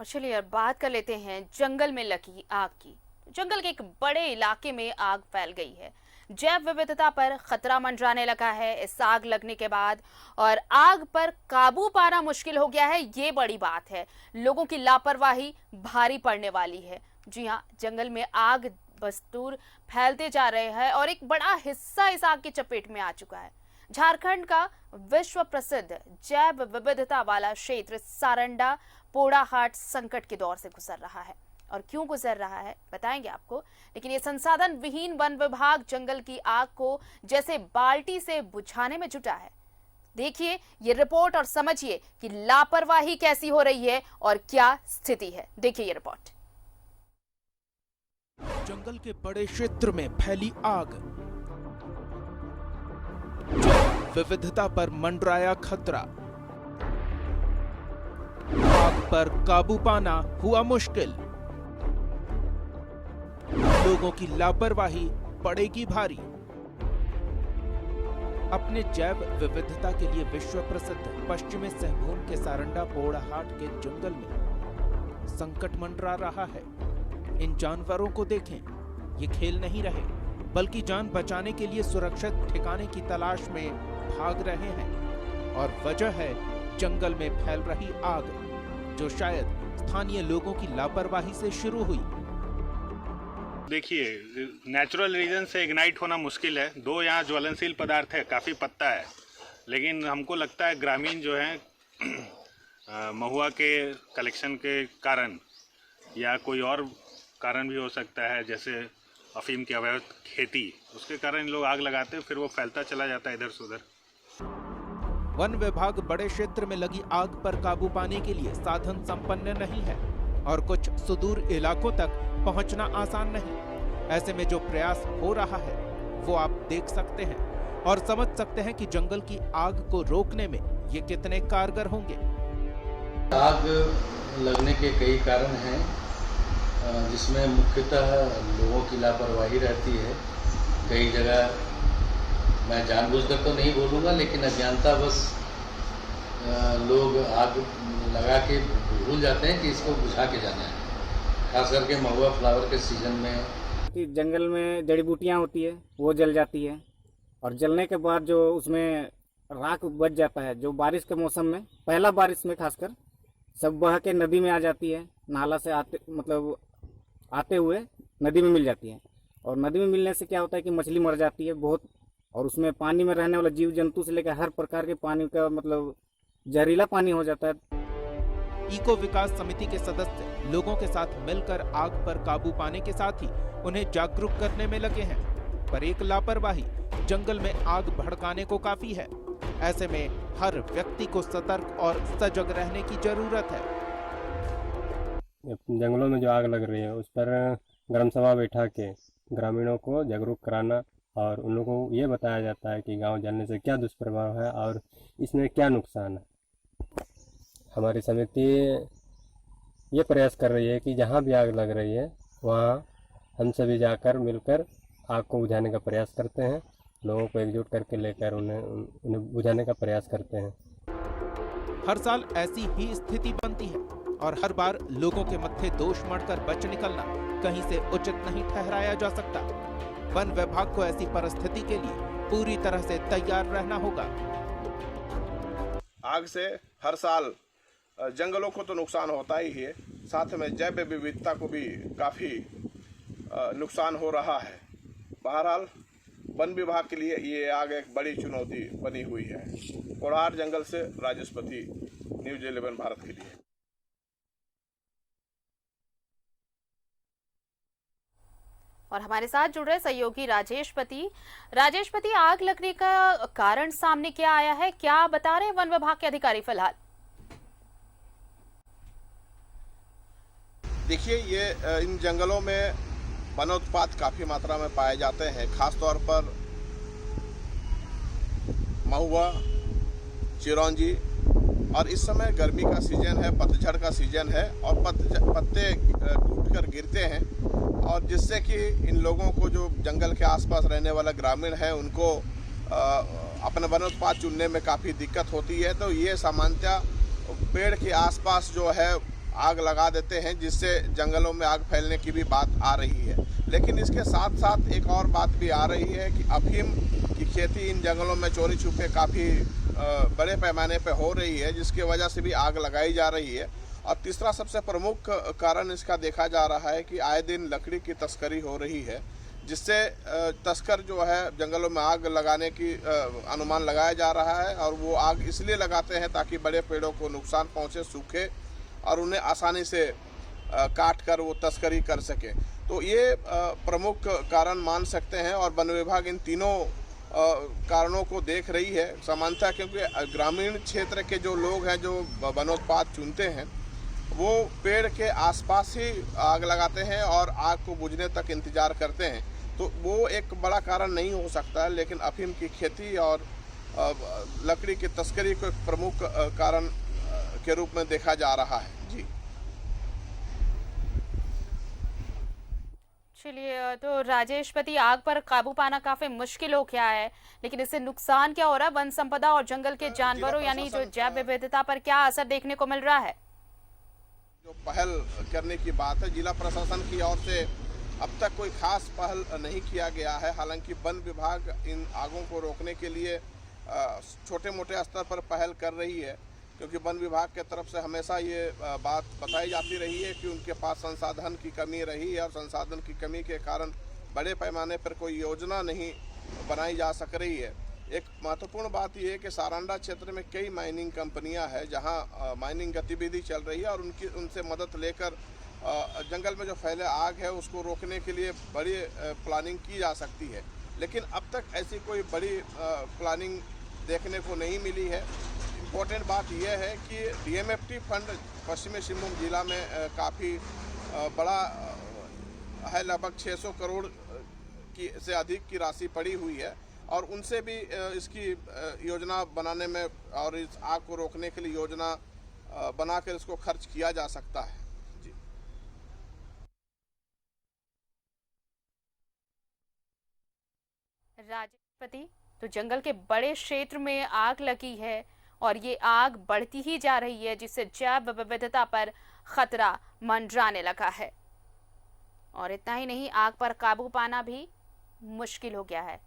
और चलिए अब बात कर लेते हैं जंगल में लगी आग की। जंगल के एक बड़े इलाके में आग फैल गई है। जैव विविधता पर खतरा मंडराने लगा है इस आग लगने के बाद, और आग पर काबू पाना मुश्किल हो गया है, ये बड़ी बात है। लोगों की लापरवाही भारी पड़ने वाली है। जी हाँ, जंगल में आग बस्तूर फैलते जा रहे हैं और एक बड़ा हिस्सा इस आग की चपेट में आ चुका है। झारखंड का विश्व प्रसिद्ध जैव विविधता वाला क्षेत्र सारंडा पोड़ाहाट संकट के दौर से गुजर रहा है। और क्यों गुजर रहा है बताएंगे आपको, लेकिन ये संसाधन विहीन वन विभाग जंगल की आग को जैसे बाल्टी से बुझाने में जुटा है। देखिए ये रिपोर्ट और समझिए कि लापरवाही कैसी हो रही है और क्या स्थिति है। देखिए ये रिपोर्ट। जंगल के बड़े क्षेत्र में फैली आग, विविधता पर मंडराया खतरा, आग पर काबू पाना हुआ मुश्किल, लोगों की लापरवाही पड़ेगी भारी। अपने जैव विविधता के लिए विश्व प्रसिद्ध पश्चिमी सिंहभूम के सारंडा पोड़ाहाट के जंगल में संकट मंडरा रहा है। इन जानवरों को देखें, ये खेल नहीं रहे बल्कि जान बचाने के लिए सुरक्षित ठिकाने की तलाश में भाग रहे हैं। और वजह है जंगल में फैल रही आग, जो शायद स्थानीय लोगों की लापरवाही से शुरू हुई। देखिए, नेचुरल रीजन से इग्नाइट होना मुश्किल है। दो यहाँ ज्वलनशील पदार्थ है, काफ़ी पत्ता है, लेकिन हमको लगता है ग्रामीण जो है महुआ के कलेक्शन के कारण या कोई और कारण भी हो सकता है, जैसे अफीम की अवैध खेती, उसके कारण लोग आग लगाते हैं, फिर वो फैलता चला जाता है इधर से उधर। वन विभाग बड़े क्षेत्र में लगी आग पर काबू पाने के लिए साधन संपन्न नहीं है और कुछ सुदूर इलाकों तक पहुंचना आसान नहीं। ऐसे में जो प्रयास हो रहा है वो आप देख सकते हैं और समझ सकते हैं कि जंगल की आग को रोकने में ये कितने कारगर होंगे। आग लगने के कई कारण हैं, जिसमें मुख्यतः लोगों की लापरवाही रहती है। कई जगह, मैं जानबूझकर तो नहीं बोलूँगा, लेकिन अज्ञानतावश लोग आग लगा के भूल जाते हैं कि इसको बुझा के जाना है। खास करके महुआ फ्लावर के सीजन में कि जंगल में जड़ी बूटियाँ होती है वो जल जाती है, और जलने के बाद जो उसमें राख बच जाता है, जो बारिश के मौसम में, पहला बारिश में खासकर, सब बह के नदी में आ जाती है। नाला से आते हुए नदी में मिल जाती है, और नदी में मिलने से क्या होता है कि मछली मर जाती है बहुत, और उसमें पानी में रहने वाला जीव जंतु से लेकर हर प्रकार के पानी का जहरीला पानी हो जाता है। इको विकास समिति के सदस्य लोगों के साथ मिलकर आग पर काबू पाने के साथ ही उन्हें जागरूक करने में लगे हैं, पर एक लापरवाही जंगल में आग भड़काने को काफी है। ऐसे में हर व्यक्ति को सतर्क और सजग रहने की जरूरत है। जंगलों में जो आग लग रही है उस पर ग्राम सभा बैठा के ग्रामीणों को जागरूक कराना, और उन लोगों को ये बताया जाता है कि गांव जलने से क्या दुष्प्रभाव है और इसमें क्या नुकसान है। हमारी समिति ये प्रयास कर रही है कि जहाँ भी आग लग रही है वहाँ हम सभी जाकर मिलकर आग को बुझाने का प्रयास करते हैं। लोगों को एकजुट करके लेकर उन्हें बुझाने का प्रयास करते हैं। हर साल ऐसी ही स्थिति बनती है और हर बार लोगों के मत्थे दोष मढ़कर बच निकलना कहीं से उचित नहीं ठहराया जा सकता। वन विभाग को ऐसी परिस्थिति के लिए पूरी तरह से तैयार रहना होगा। आग से हर साल जंगलों को तो नुकसान होता ही है, साथ में जैव विविधता को भी काफ़ी नुकसान हो रहा है। बहरहाल वन विभाग के लिए ये आग एक बड़ी चुनौती बनी हुई है। पोड़ाहाट जंगल से राजेश पति, न्यूज़ 11 भारत के लिए। और हमारे साथ जुड़ रहे सहयोगी राजेश पति, आग लगने का कारण सामने क्या आया है, क्या बता रहे वन विभाग के अधिकारी फिलहाल? देखिए, ये इन जंगलों में वनोत्पाद काफ़ी मात्रा में पाए जाते हैं, खास तौर पर महुआ, चिरौंजी, और इस समय गर्मी का सीजन है, पतझड़ का सीजन है, और पत्ते टूट कर गिरते हैं, और जिससे कि इन लोगों को, जो जंगल के आसपास रहने वाला ग्रामीण है, उनको अपना वनोत्पाद चुनने में काफ़ी दिक्कत होती है। तो ये सामान्यतः पेड़ के आसपास जो है आग लगा देते हैं, जिससे जंगलों में आग फैलने की भी बात आ रही है। लेकिन इसके साथ साथ एक और बात भी आ रही है कि अफीम की खेती इन जंगलों में चोरी छुपे काफ़ी बड़े पैमाने पर हो रही है, जिसकी वजह से भी आग लगाई जा रही है। और तीसरा सबसे प्रमुख कारण इसका देखा जा रहा है कि आए दिन लकड़ी की तस्करी हो रही है, जिससे तस्कर जो है जंगलों में आग लगाने की अनुमान लगाया जा रहा है। और वो आग इसलिए लगाते हैं ताकि बड़े पेड़ों को नुकसान पहुंचे, सूखे और उन्हें आसानी से काट कर वो तस्करी कर सके। तो ये प्रमुख कारण मान सकते हैं। और वन विभाग इन तीनों कारणों को देख रही है सामान्यतः, क्योंकि ग्रामीण क्षेत्र के जो लोग हैं जो वनोत्पाद चुनते हैं, वो पेड़ के आसपास ही आग लगाते हैं और आग को बुझने तक इंतजार करते हैं। तो वो एक बड़ा कारण नहीं हो सकता है, लेकिन अफीम की खेती और लकड़ी की तस्करी को एक प्रमुख कारण के रूप में देखा जा रहा है। जी चलिए, तो राजेश पति, आग पर काबू पाना काफी मुश्किल हो गया है, लेकिन इससे नुकसान क्या हो रहा है? वन संपदा और जंगल के जानवरों यानी जो जैव विविधता पर क्या असर देखने को मिल रहा है? जो पहल करने की बात है, जिला प्रशासन की ओर से अब तक कोई खास पहल नहीं किया गया है। हालांकि वन विभाग इन आगों को रोकने के लिए छोटे मोटे स्तर पर पहल कर रही है, क्योंकि वन विभाग के तरफ से हमेशा ये बात बताई जाती रही है कि उनके पास संसाधन की कमी रही है और संसाधन की कमी के कारण बड़े पैमाने पर कोई योजना नहीं बनाई जा सक रही है। एक महत्वपूर्ण बात यह है कि सारंडा क्षेत्र में कई माइनिंग कंपनियां हैं जहां माइनिंग गतिविधि चल रही है, और उनसे मदद लेकर जंगल में जो फैले आग है उसको रोकने के लिए बड़ी प्लानिंग की जा सकती है। लेकिन अब तक ऐसी कोई बड़ी प्लानिंग देखने को नहीं मिली है। इम्पोर्टेंट बात यह है कि DMFT फंड पश्चिमी सिंहभूम जिला में काफ़ी बड़ा है, लगभग 600 करोड़ से अधिक की राशि पड़ी हुई है, और उनसे भी इसकी योजना बनाने में और इस आग को रोकने के लिए योजना बनाकर इसको खर्च किया जा सकता है। जी राजेशपति, तो जंगल के बड़े क्षेत्र में आग लगी है और ये आग बढ़ती ही जा रही है, जिससे जैव विविधता पर खतरा मंडराने लगा है। और इतना ही नहीं, आग पर काबू पाना भी मुश्किल हो गया है।